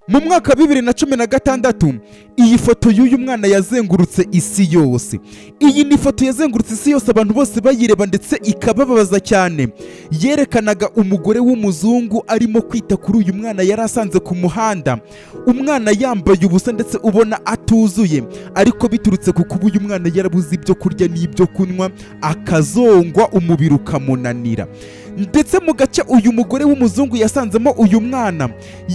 Mu mwaka wa 2016 iyi foto y'uyu mwana yazengurutse isi yose. Iyi ni foto yazengurutse isi yose, abantu bose bayireba ndetse ikababaza cyane. Yerekanaga umugore w'umuzungu arimo kwita kuri uyu mwana yari asanze ku muhanda. Umwana yambaye ubusa ndetse ubona atuzuye, ariko biturutse ku kuba uyu mwana yarabuze ibyo kurya n'ibyo kunywa, akazongwa umubiri ukamunanira. Ndetse mu gace uyu mugore w'umuzungu yasanzemo uyu mwana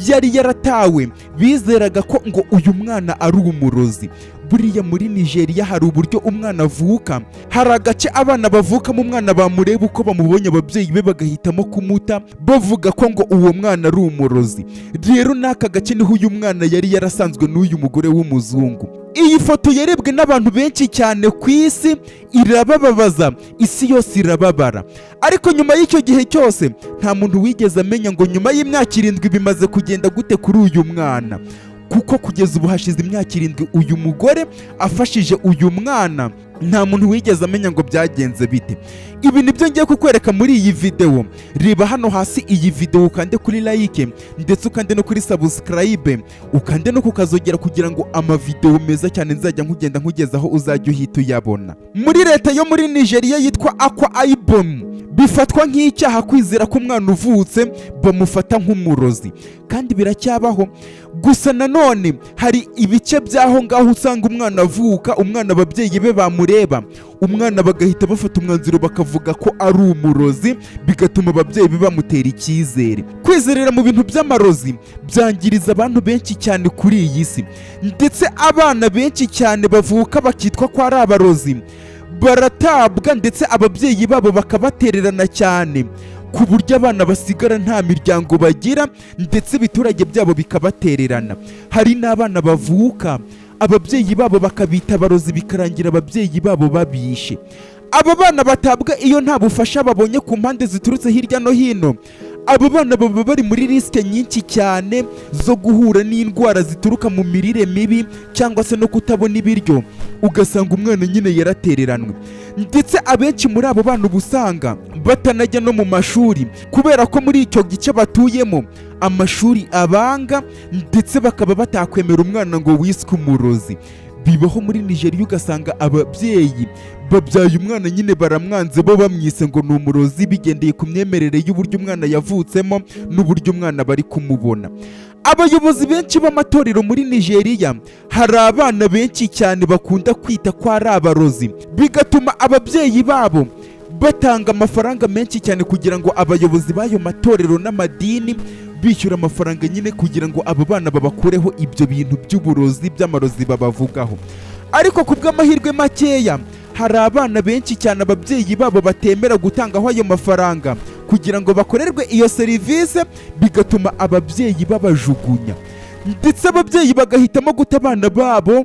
yari yaratawe, bizeraga ko ngo uyu mwana ari umurozi. Buriya muri Nigeria hari uburyo umwana avuka, hari agace abana bavukamo umwana bamureba uko bamubonye ababyeyi be bagahitamo kumuta, bavuga ko ngo uwo mwana ari umurozi. Rero n'aka gace niho uyu mwana yari yarasanzwe n'uyu mugore w'umuzungu. Iyi foto yarebwe n'abantu benshi cyane ku isi, irabababaza, isi yose irababara. Ariko nyuma y'icyo gihe cyose nta muntu wigeze amenya ngo nyuma y'imyaka 7 bimaze kugenda gute kuri uyu mwana, kuko kugeza ubu hashize imyaka 7 uyu mugore afashije uyu mwana, nta muntu wigeze amenya ngo byagenze bite. Ibi nibyo ngiye kukwereka muri iyi video. Reba hano hasi iyi video, ukande kuri like ndetse ukande no kuri subscribe, ukande no kukazogera kugira ngo amavideo meza cyane nzajya nkugenda nkugezaho uzajya uhita uyabona. Muri leta yo muri Nigeria yitwa Akwa Ibom, bifatwa nk'icyaha kwizera ko umwana uvutse bamufata nk'umurozi, kandi biracyabaho. Gusa nanone hari ibice byaho ngaho usanga umwana avuka, umwana ababyeyi be bamureba, umwana bagahita bafata umwanzuro bakavuga ko ari umurozi, bigatuma ababyeyi be bamutera icyizere. Kwizerera mu bintu by'amarozi byangiriza abantu benshi cyane kuri iyi si, ndetse abana benshi cyane bavuka bakitwa ko ari abarozi baratabwa, ndetse ababyeyi babo bakabatererana cyane, ku buryo abana basigara nta miryango bagira, ndetse ibiturage byabo bikabatererana. Hari n'abana bavuka ababyeyi babo bakabita abarozi, bikarangira ababyeyi babo babishe. Aba bana batabwa iyo nta bufasha babonye ku mpande ziturutse hirya no hino. Abo bana baba bari muri risike nyinshi cyane zo guhura n'indwara zituruka mu mirire mibi cyangwa se no kutabona ibiryo, ugasanga umwana nyine yaratereranwe. Ndetse abenshi muri abo bana ubusanga batanajya no mu mashuri, kubera ko muri icyo gice batuyemo amashuri abanga, ndetse bakaba batakwemera umwana ngo wiswe umurozi. Bibaho muri Nigeria, ugasanga ababyeyi babyaye umwana nyine baramwanze, bo bamwise ngo ni umurozi, bigendeye ku myemerere y'uburyo umwana yavutsemo n'uburyo umwana bari kumubona. Abayobozi benshi b'amatorero muri Nigeria, hari abana benshi cyane bakunda kwita ko ari abarozi, bigatuma ababyeyi babo batanga amafaranga menshi cyane kugira ngo abayobozi b'ayo matorero n'amadini bishyura amafaranga nyine kugira ngo abo bana babakureho ibyo bintu by'uburozi by'amarozi babavugaho. Ariko ku bw'amahirwe makeya, hari abana benshi cyane ababyeyi babo batemera gutangaho ayo mafaranga kugira ngo bakorerwe iyo serivisi, bigatuma ababyeyi babajugunya, ndetse ababyeyi bagahitamo guta abana babo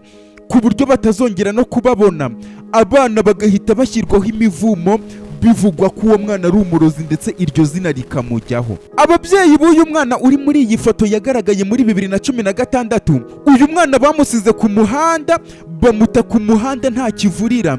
ku buryo batazongera no kubabona. Abana bagahita bashyirwaho imivumo, bivugwa ko uwo mwana ari umurozi, ndetse iryo zina rikamujyaho. Ababyeyi b'uyu mwana uri muri iyi foto yagaragaye muri 2016, uyu mwana bamusize ku muhanda, bamuta ku muhanda nta kivurira,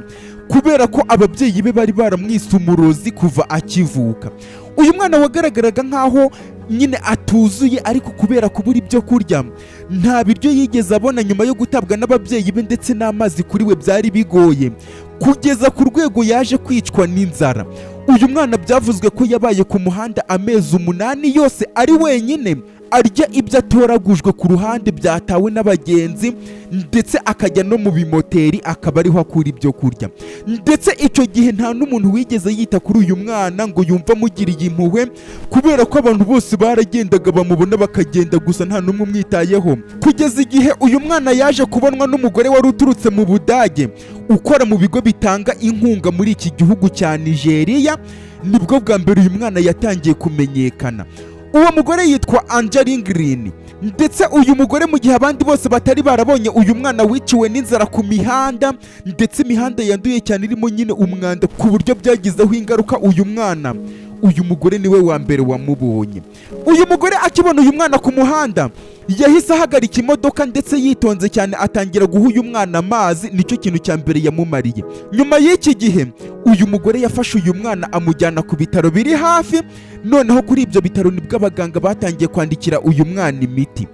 kubera ko ababyeyi be bari baramwise umurozi kuva akivuka. Uyu mwana wagaragaraga nkaho nyine atuzuye, ariko kubera kubura ibyo kurya nta biryo yigeze abona nyuma yo gutabwa n'ababyeyi be, ndetse n'amazi kuri we byari bigoye, kugeza ku rwego yaje kwicwa n'inzara. Uyu mwana byavuzwe ko yabaye ku muhanda amezi 8 yose ari wenyine, arya ibyo atoragujwe ku ruhande byatawe n'abagenzi, ndetse akajya no mu bimoteri akaba ariho akura ibyo kurya. Ndetse icyo gihe nta n'umuntu wigeze yita kuri uyu mwana ngo yumva amugiriye impuhwe, kubera ko abantu bose baragendaga bamubona bakagenda gusa, nta n'umwe umwitayeho. Kugeza igihe uyu mwana yaje kubonwa n'umugore wari uturutse mu Budage ukora mu bigo bitanga inkunga muri iki gihugu cya Nigeria, nibwo bwa mbere uyu mwana yatangiye kumenyekana. Uwo mugore yitwa Angeline Green, ndetse uyu mugore mu gihe abandi bose batari barabonye uyu mwana wiciwe n'inzara ku mihanda, ndetse imihanda yanduye cyane irimo nyine umwanda, ku buryo byagizeho ingaruka uyu mwana. Uyu mugore niwe wa mbere wamubonye. Uyu mugore akibona uyu mwana ku muhanda yahise ahagarika imodoka, ndetse yitonze cyane atangira guha uyu mwana amazi, nicyo kintu cya mbere yamumariye. Nyuma y'iki gihe uyu mugore yafashe uyu mwana amujyana ku bitaro biri hafi, noneho kuri ibyo bitaro nibwo abaganga batangiye kwandikira uyu mwana imiti.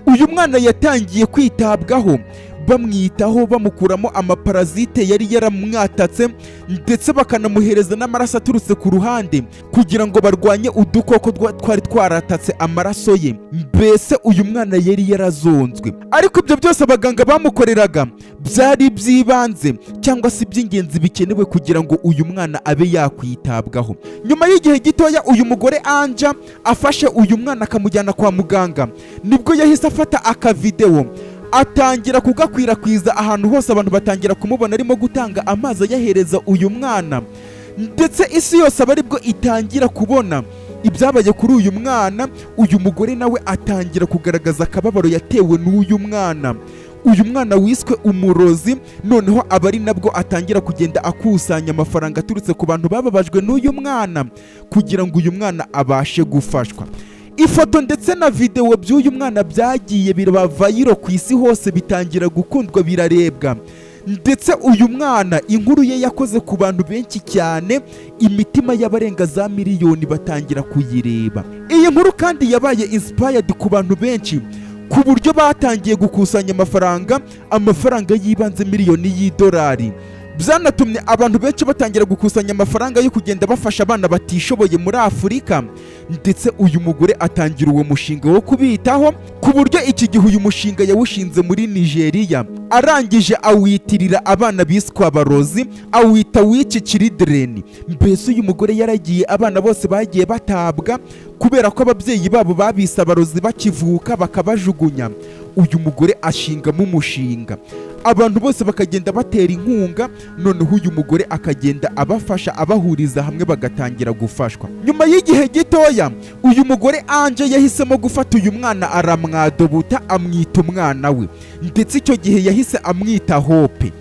uyu mwana yatangiye kwitabwaho, bamwitaho bamukuramo amaparazite yari yaramwatatse, ndetse bakanamuhereza n'amaraso aturutse ku ruhande kugira ngo barwanye udukoko twari twaratatse amaraso ye. Mbese uyu mwana yari yarazonzwe, ariko ibyo byose abaganga bamukoreraga byari iby'ibanze cyangwa se iby'ingenzi bikenewe kugira ngo uyu mwana abe yakwitabwaho. Nyuma y'igihe gitoya uyu mugore Anja afashe uyu mwana akamujyana kwa muganga, nibwo yahise afata akavidewo atangira kugakwirakwiza ahantu hose, abantu batangira kumubona arimo gutanga amazi ayahereza uyu mwana, ndetse isi yose aba aribwo itangira kubona ibyabaye kuri uyu mwana. Uyu mugore nawe atangira kugaragaza akababaro yatewe n'uyu mwana. Uyu mwana wiswe umurozi, noneho aba ari nabwo atangira kugenda akusanya amafaranga aturutse ku bantu bababajwe n'uyu mwana kugira ngo uyu mwana abashe gufashwa. Ifoto ndetse na videwo by'uyu mwana byagiye biraba vayiro ku isi hose, bitangira gukundwa birarebwa, ndetse uyu mwana inkuru ye yakoze ku bantu benshi cyane, imitima y'abarenga za miliyoni batangira kuyireba. Iyi nkuru kandi yabaye inspired ku bantu benshi ku buryo batangiye gukusanya amafaranga y'ibanze miliyoni y'idolari. Byanatumye abantu benshi batangira gukusanya amafaranga yo kugenda bafasha abana batishoboye muri Afurika, ndetse uyu mugore atangira uwo mushinga wo kubitaho, ku buryo iki gihe uyu mushinga yawushinze muri Nigeria, arangije awitirira abana biswa abarozi, awita witch children. Mbese uyu mugore yaragiye abana bose bagiye batabwa kubera ko ababyeyi babo babise abarozi bakivuka bakabajugunya. Uyu mugore ashingamo umushinga, abantu bose bakagenda batera inkunga, noneho uyu mugore akagenda abafasha, abahuriza hamwe bagatangira gufashwa. Nyuma y'igihe gitoya uyu mugore Anje yahisemo gufata uyu mwana aramwadobuta, amwita umwana we, ndetse icyo gihe yahise amwita Hope.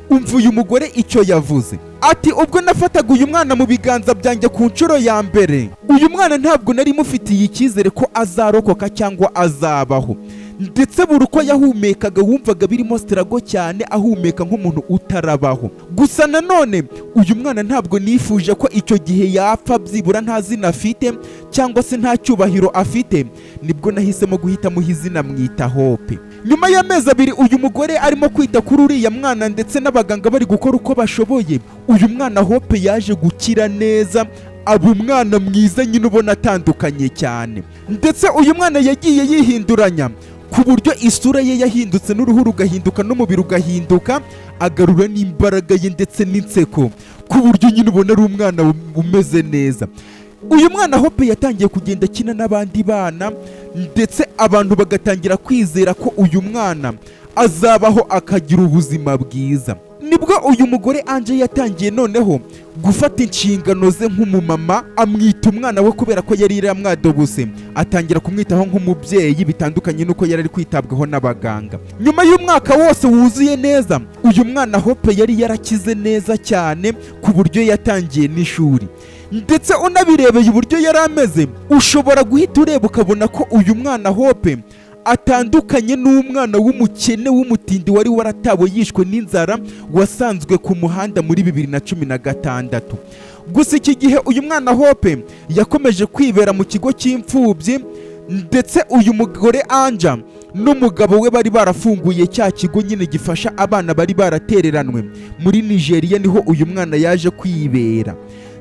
Umva uyu mugore icyo yavuze, ati ubwo nafataga uyu mwana mu biganza byanjye ku nshuro ya mbere, uyu mwana ntabwo nari mufitiye icyizere ko azarokoka cyangwa azabaho, ndetse buri uko yahumekaga wumvaga birimo sitarago cyane, ahumeka nk'umuntu utarabaho. Gusa nanone uyu mwana ntabwo nifuje ko icyo gihe yapfa byibura nta zina afite cyangwa se nta cyubahiro afite, nibwo nahisemo guhitamo izina mwita Hope. Nyuma y'amezi 2 uyu mugore arimo kwita kuri uriya mwana, ndetse n'abaganga bari gukora uko bashoboye, uyu mwana Hope yaje gukira neza, aba umwana mwiza nyine ubona atandukanye cyane, ndetse uyu mwana yagiye yihinduranya ku buryo isura ye yahindutse, n'uruhu rugahinduka, n'umubiri ugahinduka, agarura n'imbaraga ye ndetse n'inseko, ku buryo nyine ubona ari umwana umeze neza. Uyu mwana Hope yatangiye kugenda akina n'abandi bana, ndetse abantu bagatangira kwizera ko uyu mwana azabaho akagira ubuzima bwiza. Nibwo uyu mugore Anje yatangiye noneho gufata inshingano ze nk'umumama, amwita umwana we kubera ko yari yaramwadobuse, atangira kumwitaho nk'umubyeyi, bitandukanye nuko yari ari kwitabwaho n'abaganga. Nyuma y'umwaka wose wuzuye neza, uyu mwana Hope yari yarakize neza cyane ku buryo yatangiye n'ishuri, ndetse unabirebeye uburyo yari ameze ushobora guhita ureba ukabona ko uyu mwana Hope atandukanye n'umwana w'umukene w'umutindi wari waratawe yishwe n'inzara wasanzwe ku muhanda muri 2016. Gusa iki gihe uyu mwana Hope yakomeje kwibera mu kigo cy'imfubyi, ndetse uyu mugore Anja n'umugabo we bari barafunguye cya kigo nyine gifasha abana bari baratereranwe muri Nigeria, niho uyu mwana yaje kwibera.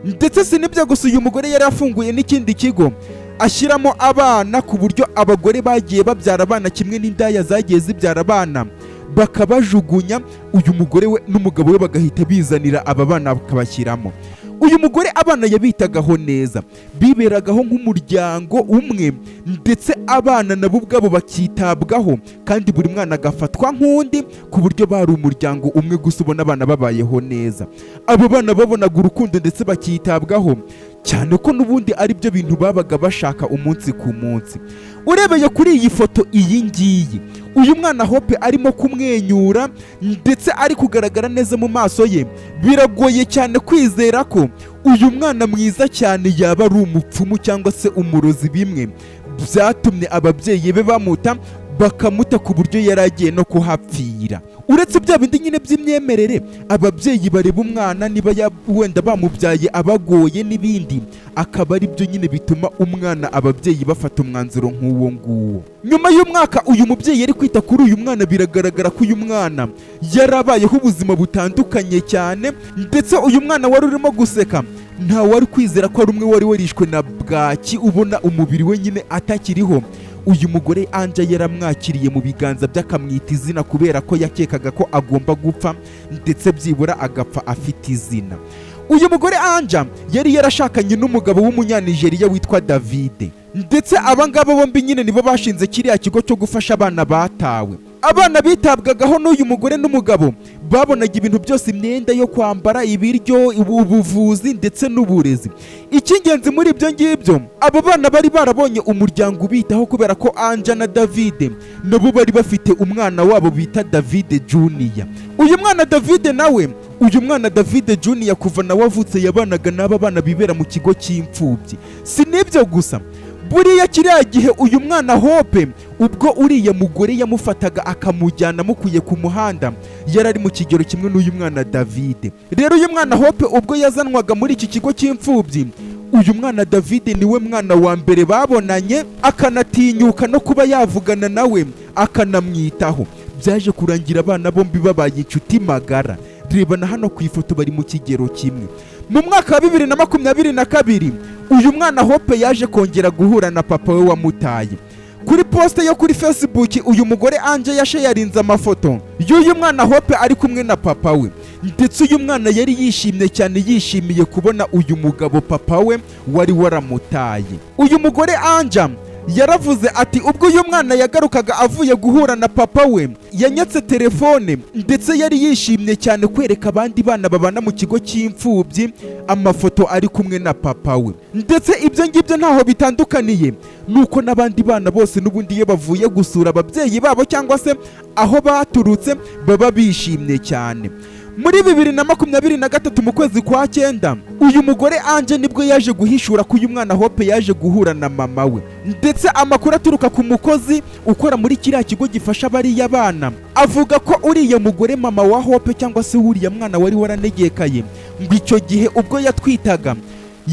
Ndetse sinibyo gusa, uyu mugore yari afunguye n'ikindi kigo ashyiramo abana, ku buryo abagore bagiye babyara abana kimwe n'indaya zagiye zibyara abana bakabajugunya, uyu mugore we n'umugabo we bagahita bizanira aba bana bakabashyiramo. Uyu mugore abana yabitagaho neza, biberagaho nk'umuryango umwe, ndetse abana nabo ubwabo bakitabwaho, kandi buri mwana agafatwa nk'undi, ku buryo bari umuryango umwe gusa ubona abana babayeho neza. Abo bana babonaga urukundo ndetse bakitabwaho cyane ko n'ubundi ari byo bintu babaga bashaka umunsi ku munsi. Urebeye kuri iyi foto iyi ngiyi, uyu mwana Hope arimo kumwenyura ndetse ari kugaragara neza mu maso ye, biragoye cyane kwizera ko uyu mwana mwiza cyane yaba ari umupfumu cyangwa se umurozi. Bimwe byatumye ababyeyi be bamuta, bakamuta ku buryo yari agiye no kuhapfira. Uretse bya bindi nyine by'imyemerere, ababyeyi bareba umwana niba wenda bamubyaye abagoye n'ibindi, akaba ari byo nyine bituma umwana ababyeyi bafata umwanzuro nk'uwo nguwo. Nyuma y'umwaka uyu mubyeyi yari kwita kuri uyu mwana, biragaragara ko uyu mwana yarabayeho ubuzima butandukanye cyane, ndetse uyu mwana wari urimo guseka nta wari kwizera ko ari umwe wari warishwe na bwaki, ubona umubiri we nyine atakiriho. Uyu mugore Anja yaramwakiriye mu biganza by'akamwita izina kubera ko yakekaga ko agomba gupfa, ndetse byibura agapfa afite izina. Uyu mugore Anja yari yarashakanye n'umugabo w'umunyanigeriya witwa Davide, ndetse abangaba bombi nyine nibo bashinze kiriya kigo cyo gufasha abana batawe. Abana bitabwagaho n'uyu mugore n'umugabo babonaga ibintu byose, imyenda yo kwambara, ibiryo, ubuvuzi ndetse n'uburezi. Icy'ingenzi muri ibyo ngibyo, abo bana bari barabonye umuryango ubitaho kubera ko Anja na Davide nabo bari bafite umwana wabo bita Davide Junior. Uyu mwana Davide Junior kuva nawe avutse yabanaga n'aba bana bibera mu kigo cy'imfubyi. Si n'ibyo gusa, buriya kiriya gihe uyu mwana Hope ubwo uriya mugore yamufataga akamujyana amukuye ku muhanda, yari ari mu kigero kimwe n'uyu mwana Davide. Rero uyu mwana Hope ubwo yazanwaga muri iki kigo cy'imfubyi, uyu mwana Davide niwe mwana wa mbere babonanye, akanatinyuka no kuba yavugana nawe akanamwitaho. Byaje kurangira abana bombi babaye inshuti magara. Reba na hano ku ifoto bari mu kigero kimwe. Mu mwaka wa 2022 uyu mwana Hope yaje kongera guhura na papa we wamutaye. Kuri poste yo kuri Facebook uyu mugore Anja yasharinze amafoto y'uyu mwana Hope ari kumwe na papa we, ndetse uyu mwana yari yishimye cyane, yishimiye kubona uyu mugabo papa we wari waramutaye. Uyu mugore Anja yaravuze ati ubwo uyu mwana yagarukaga avuye guhura na papa we yanyatse telefone, ndetse yari yishimye cyane kwereka abandi bana babana mu kigo cy'imfubyi amafoto ari kumwe na papa we. Ndetse ibyo ngibyo ntaho bitandukaniye nuko n'abandi bana bose n'ubundi iyo bavuye gusura ababyeyi babo cyangwa se aho baturutse baba bishimye cyane. Muri 2023 mu kwezi kwa 9 uyu mugore Anje nibwo yaje guhishura ko uyu mwana Hope yaje guhura na mama we, ndetse amakuru aturuka ku mukozi ukora muri kiriya kigo gifasha bariya bana avuga ko uriya mugore mama wa Hope cyangwa se uriya mwana wari waranegekaye ngo icyo gihe ubwo yatwitaga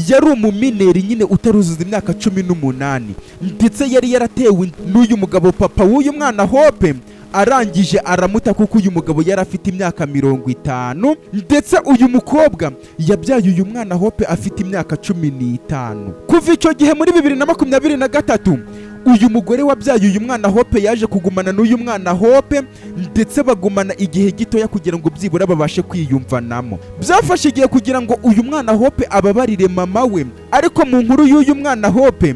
yari umumineri nyine utaruzuza imyaka 18, ndetse yari yaratewe n'uyu mugabo papa w'uyu mwana Hope, arangije aramuta kuko uyu mugabo yari afite imyaka 50, ndetse uyu mukobwa yabyaye uyu mwana Hope afite imyaka 15. Kuva icyo gihe muri 2023 uyu mugore wabyaye uyu mwana Hope yaje kugumana n'uyu mwana Hope, ndetse bagumana igihe gitoya kugira ngo byibura babashe kwiyumvanamo. Byafashe igihe kugira ngo uyu mwana Hope ababarire mama we, ariko mu nkuru y'uyu mwana Hope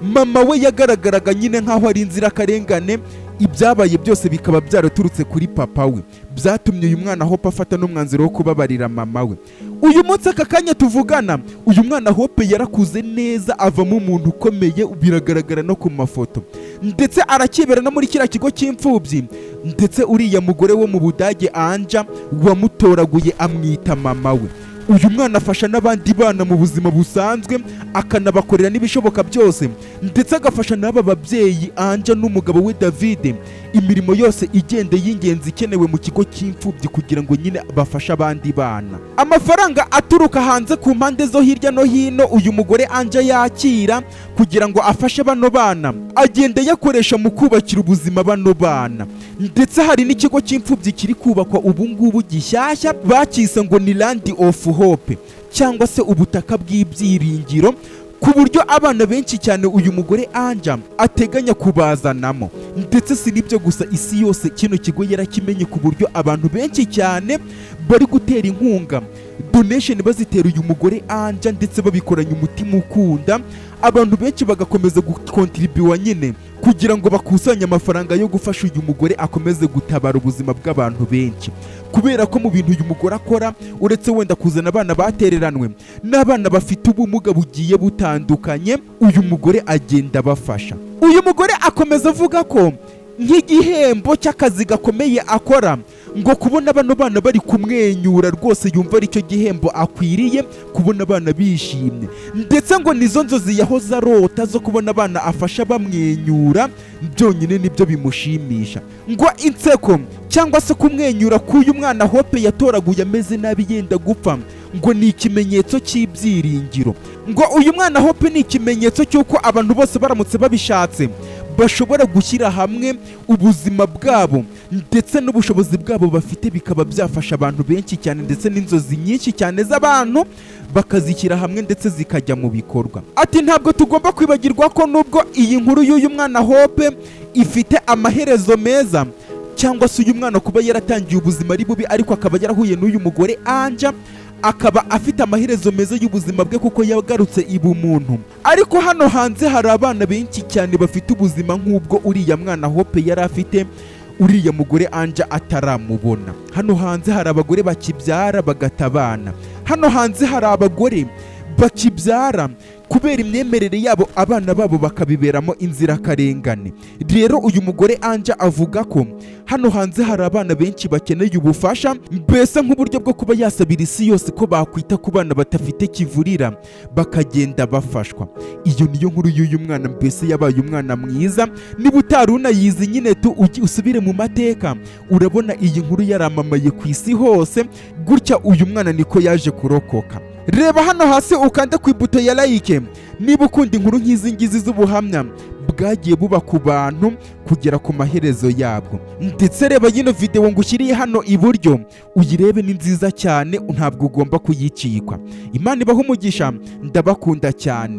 mama we yagaragaraga nyine nk'aho ari inzirakarengane. Ibyabaye byose bikaba byaraturutse kuri papa we, byatumye uyu mwana Hope afata n'umwanzuro wo kubabarira mama we. Uyu munsi aka kanya tuvugana uyu mwana Hope yarakuze neza, avamo umuntu ukomeye, biragaragara no ku mafoto, ndetse arakibera no muri kiriya kigo cy'imfubyi. Ndetse uriya mugore wo mu Budage Anja wamutoraguye amwita mama we. Uyu mwana afasha n'abandi bana mu buzima busanzwe, akanabakorera n'ibishoboka byose, ndetse agafasha n'aba babyeyi Anja n'umugabo we Davide imirimo yose igende y'ingenzi ikenewe mu kigo cy'imfubyi kugira ngo nyine bafashe abandi bana. Amafaranga aturuka hanze ku mpande zo hirya no hino uyu mugore Anja yakira kugira ngo afashe bano bana agenda yakoresha mu kubakira ubuzima bano bana. Ndetse hari n'ikigo cy'imfubyi kiri kubakwa ubu ngubu gishyashya bakise ngo ni Land of Hope cyangwa se ubutaka bw'ibyiringiro, ku buryo abana benshi cyane uyu mugore Anja ateganya kubazanamo. Ndetse si nibyo gusa, isi yose kino kigo yarakimenye ku buryo abantu benshi cyane bari gutera inkunga donation bazitera uyu mugore Anja, ndetse babikoranye umutima ukunda. Abantu benshi bagakomeza gukontribuwa nyine kugira ngo bakusanye amafaranga yo gufasha uyu mugore akomeze gutabara ubuzima bw'abantu benshi, kubera ko mu bintu uyu mugore akora uretse wenda kuzana abana batereranwe n'abana bafite ubumuga bugiye butandukanye, uyu mugore agenda bafasha. Uyu mugore akomeza avuga ko nk'igihembo cy'akazi gakomeye akora, ngo kubona bano bana bari kumwenyura rwose yumva aricyo gihembo akwiriye, kubona abana bishimye, ndetse ngo nizo nzozi yahoze arota zo kubona abana afasha bamwenyura, byonyine nibyo bimushimisha. Ngo inseko cyangwa se kumwenyura k'uyu mwana Hope yatoraguye ameze nabi yenda gupfa, ngo ni ikimenyetso cy'ibyiringiro. Ngo uyu mwana Hope ni ikimenyetso cy'uko abantu bose baramutse babishatse bashobora gushyira hamwe ubuzima bwabo ndetse n'ubushobozi bwabo bafite, bikaba byafasha abantu benshi cyane ndetse n'inzozi nyinshi cyane z'abantu bakazishyira hamwe ndetse zikajya mu bikorwa. Ati ntabwo tugomba kwibagirwa ko nubwo iyi nkuru y'uyu mwana Hope ifite amaherezo meza, cyangwa se uyu mwana kuba yaratangiye ubuzima ari bubi ariko akaba yarahuye n'uyu mugore Anja, akaba afite amaherezo meza y'ubuzima bwe kuko yagarutse ibumuntu. Ariko hano hanze hari abana benshi cyane bafite ubuzima nk'ubwo uriya mwana Hope yari afite, uriya mugore Anja ataramubona. Hano hanze hari abagore bakibyara bagata abana, hano hanze hari abagore bakibyara kubera imyemerere yabo abana babo bakabiberamo inzirakarengane. Rero uyu mugore Anja avuga ko hano hanze hari abana benshi bakeneye ubufasha, mbese nk'uburyo bwo kuba yasabira isi yose ko bakwita ku bana batafite kivurira bakagenda bafashwa. Iyo niyo nkuru y'uyu mwana, mbese yabaye umwana mwiza. Niba utari unayizi nyine usubire mu mateka, urabona iyi nkuru yaramamaye ku isi hose. Gutya uyu mwana niko yaje kurokoka. Reba hano hasi ukande ku ibuto ya like niba ukunda inkuru nk'izi ngizi z'ubuhamya bwagiye buba ku bantu kugera ku maherezo yabwo. Ndetse reba yino video ngushyiriye hano iburyo uyirebe, ni nziza cyane, ntabwo ugomba kuyicikwa. Imana ibahe umugisha, ndabakunda cyane.